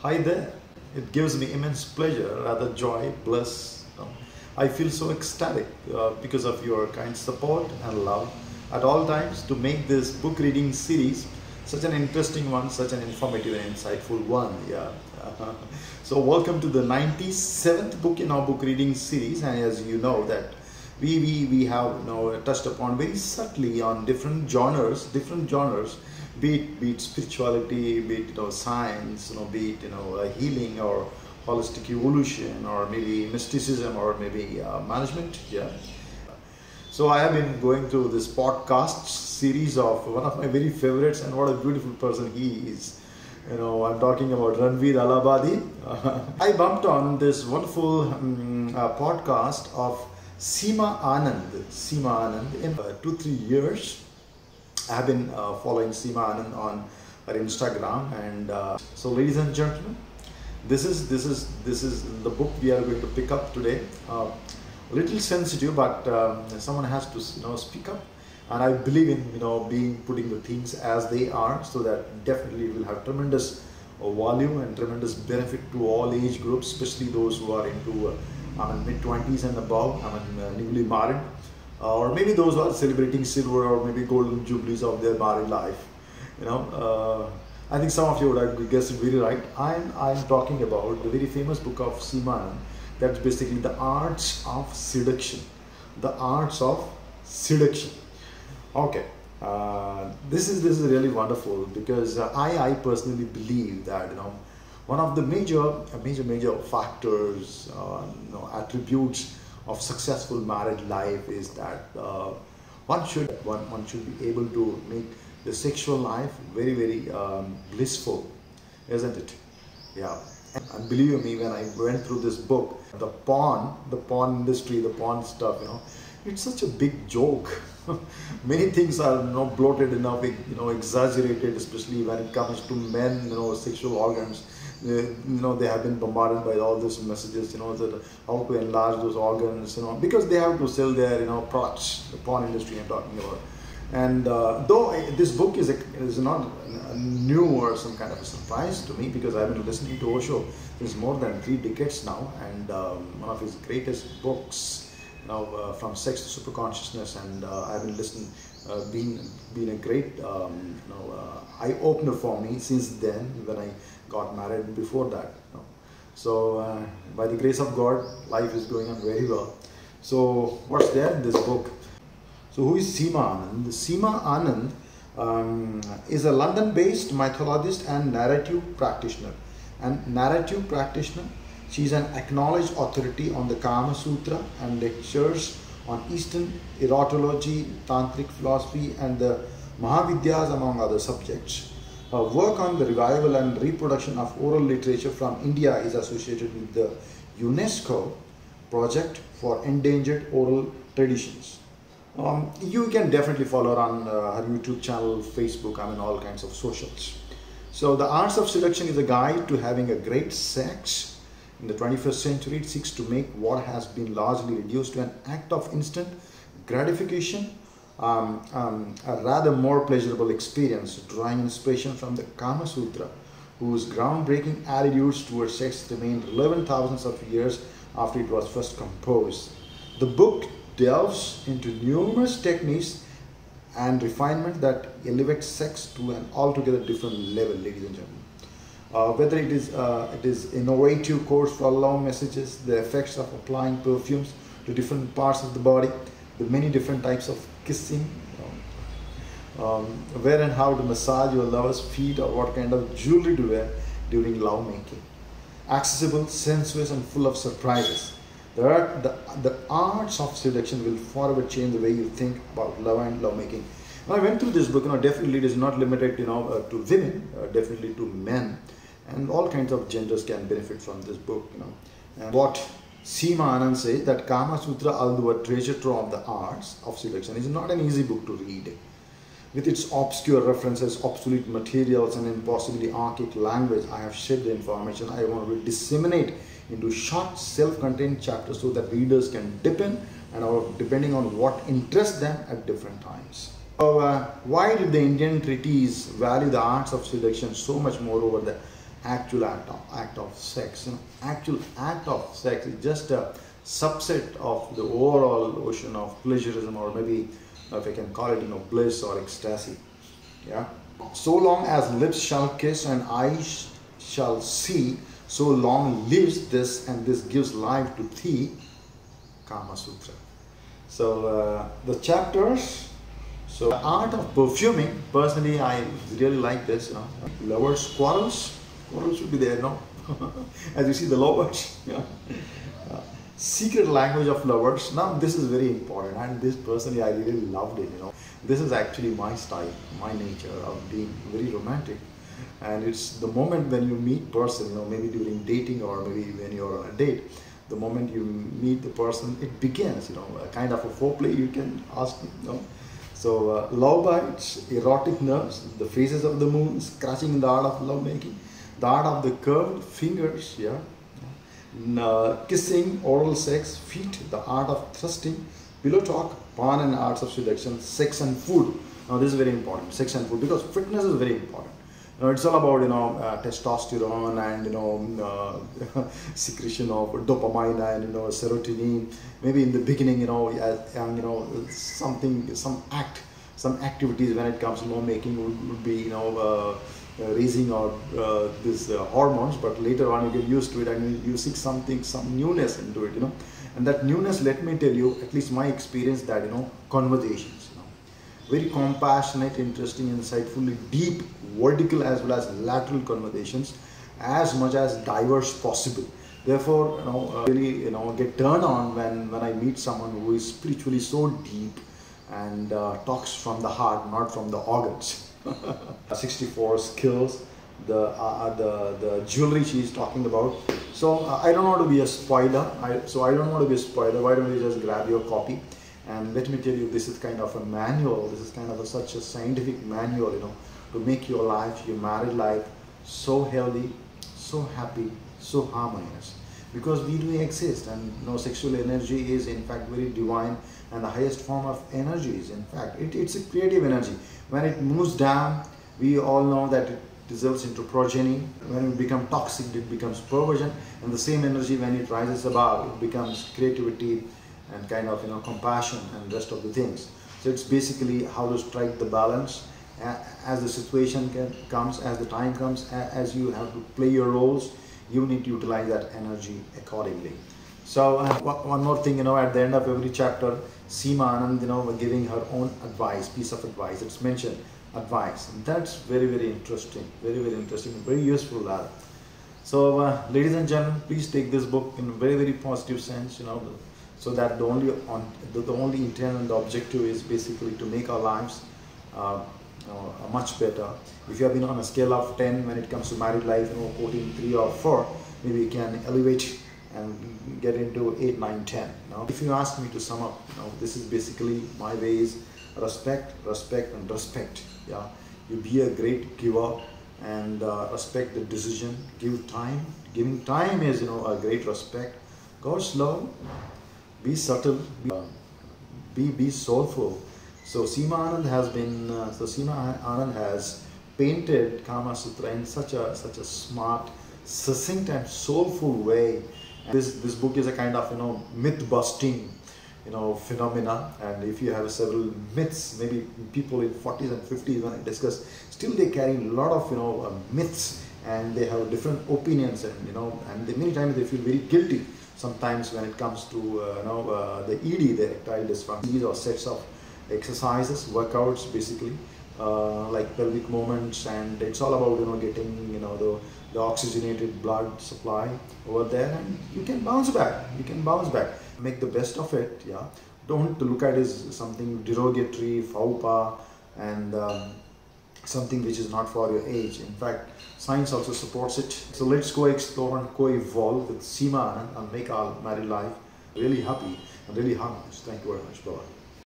Hi there. It gives me immense pleasure, rather joy, bliss. I feel so ecstatic because of your kind support and love at all times to make this book reading series such an interesting one, such an informative and insightful one. Yeah. So welcome to the 97th book in our book reading series, and as you know that we have touched upon very subtly on different genres, be it spirituality, be it science, be it healing or holistic evolution, or maybe mysticism, or maybe management. Yeah. So I have been going through this podcast series of one of my very favorites, and what a beautiful person he is. I'm talking about Ranveer Alabadi. I bumped on this wonderful podcast of Seema Anand. In 2-3 years, I have been following Seema Anand on her Instagram, and so, ladies and gentlemen, this is the book we are going to pick up today. A little sensitive, but someone has to speak up, and I believe in putting the things as they are, so that definitely it will have tremendous value and tremendous benefit to all age groups, especially those who are into mid-20s and above, newly married, or maybe those who are celebrating silver or maybe golden jubilees of their married life. I think some of you would have guessed it very right. I'm talking about the very famous book of Seema Anand. That's basically the Arts of Seduction. The Arts of Seduction. Okay, this is really wonderful, because I personally believe that one of the major factors, attributes of successful married life is that one should be able to make the sexual life very blissful, isn't it? Yeah. And believe me, when I went through this book, the porn industry, the porn stuff, it's such a big joke. Many things are bloated enough, exaggerated, especially when it comes to men, sexual organs. They have been bombarded by all these messages, that how to enlarge those organs, because they have to sell their, products, the porn industry I'm talking about. And though this book is not new or some kind of a surprise to me, because I've been listening to Osho since more than 3 decades now, and one of his greatest books, from sex to superconsciousness, and I've been listening, been a great eye opener for me since then, when I got married. Before that, so by the grace of God, life is going on very well. So what's there in this book? So who is Seema Anand? Seema Anand is a London-based mythologist and narrative practitioner. She is an acknowledged authority on the Kama Sutra and lectures on Eastern erotology, tantric philosophy, and the Mahavidyas, among other subjects. Her work on the revival and reproduction of oral literature from India is associated with the UNESCO project for endangered oral traditions. You can definitely follow her on her YouTube channel, Facebook, all kinds of socials. So the Arts of Seduction is a guide to having a great sex. In the 21st century, it seeks to make what has been largely reduced to an act of instant gratification a rather more pleasurable experience, drawing inspiration from the Kama Sutra, whose groundbreaking attitudes towards sex remain relevant thousands of years after it was first composed. The book delves into numerous techniques and refinement that elevate sex to an altogether different level, ladies and gentlemen. Whether it is innovative course for love messages, the effects of applying perfumes to different parts of the body, the many different types of kissing, where and how to massage your lover's feet, or what kind of jewelry to wear during love making. Accessible, sensuous, and full of surprises. The Arts of Seduction will forever change the way you think about love and love making. When I went through this book, definitely it is not limited, to women, definitely to men, and all kinds of genders can benefit from this book, And what Seema Anand says, that Kama Sutra, although a treasure trove of the Arts of Seduction, is not an easy book to read. With its obscure references, obsolete materials, and impossibly archaic language, I have shared the information I want to disseminate into short, self-contained chapters, so that readers can dip in, and depending on what interests them at different times. So why did the Indian treatise value the arts of seduction so much more over the actual act of sex. Actual act of sex is just a subset of the overall ocean of pleasurism, or maybe if I can call it, bliss or ecstasy. Yeah. So long as lips shall kiss and eyes shall see, so long lives this, and this gives life to thee. Kama Sutra. So the chapters. So the art of perfuming. Personally, I really like this. Lovers quarrels. Quarrels should be there, no? As you see, the lovers. Secret language of lovers. Now this is very important, and this personally I really loved it. This is actually my style, my nature of being very romantic. And it's the moment when you meet person, maybe during dating or maybe when you're on a date, the moment you meet the person, it begins, a kind of a foreplay, you can ask me. So love bites, erotic nerves, the phases of the moon, scratching in the art of love making, the art of the curved fingers, kissing, oral sex, feet, the art of thrusting, pillow talk, porn and arts of seduction, sex and food. Now this is very important, sex and food, because fitness is very important. It's all about testosterone and secretion of dopamine and serotonin. Maybe in the beginning, some activities when it comes to making would be raising or these hormones, but later on you get used to it and you seek some newness into it, and that newness, let me tell you, at least my experience, that conversations, very compassionate, interesting, insightful, deep, vertical as well as lateral conversations, as much as diverse possible. Therefore, really, get turned on when I meet someone who is spiritually so deep and talks from the heart, not from the organs. 64 skills, the jewelry she is talking about. So I don't want to be a spoiler. Why don't you just grab your copy? And let me tell you, this is kind of a manual. This is kind of such a scientific manual, to make your life, your married life, so healthy, so happy, so harmonious. Because we do exist, and sexual energy is in fact very divine, and the highest form of energy is in fact, it's a creative energy. When it moves down, we all know that it results into progeny. When it becomes toxic, it becomes perversion, and the same energy, when it rises above, it becomes creativity and kind of compassion and rest of the things. So it's basically how to strike the balance as the situation comes, as the time comes, as you have to play your roles. You need to utilize that energy accordingly. So one more thing, at the end of every chapter, Seema Anand, giving her own advice, piece of advice. It's mentioned advice, and that's very, very interesting, very useful. So ladies and gentlemen, please take this book in a very, very positive sense, so that the only intent and the objective is basically to make our lives much better. If you have been on a scale of 10 when it comes to married life, 14, 3 or 4, maybe you can elevate and get into 8, 9, 10. If you ask me to sum up, this is basically my way is respect, respect and respect. Yeah, you be a great giver and respect the decision, give time. Giving time is a great respect. Go slow, be subtle, be soulful. So Seema Anand has painted Kama Sutra in such a smart, succinct and soulful way. And this book is a kind of myth busting phenomena. And if you have several myths, maybe people in 40s and 50s when I discuss, still they carry a lot of myths, and they have different opinions, and many times they feel very guilty. Sometimes when it comes to the ED, the erectile dysfunction, or sets of exercises, workouts basically, like pelvic movements, and it's all about getting the oxygenated blood supply over there, and you can bounce back. Make the best of it. Yeah, don't look at it as something derogatory, faux pas, and something which is not for your age. In fact, science also supports it. So let's go explore and co-evolve with Seema Anand and make our married life really happy and really harmonious. Thank you very much. Bye-bye.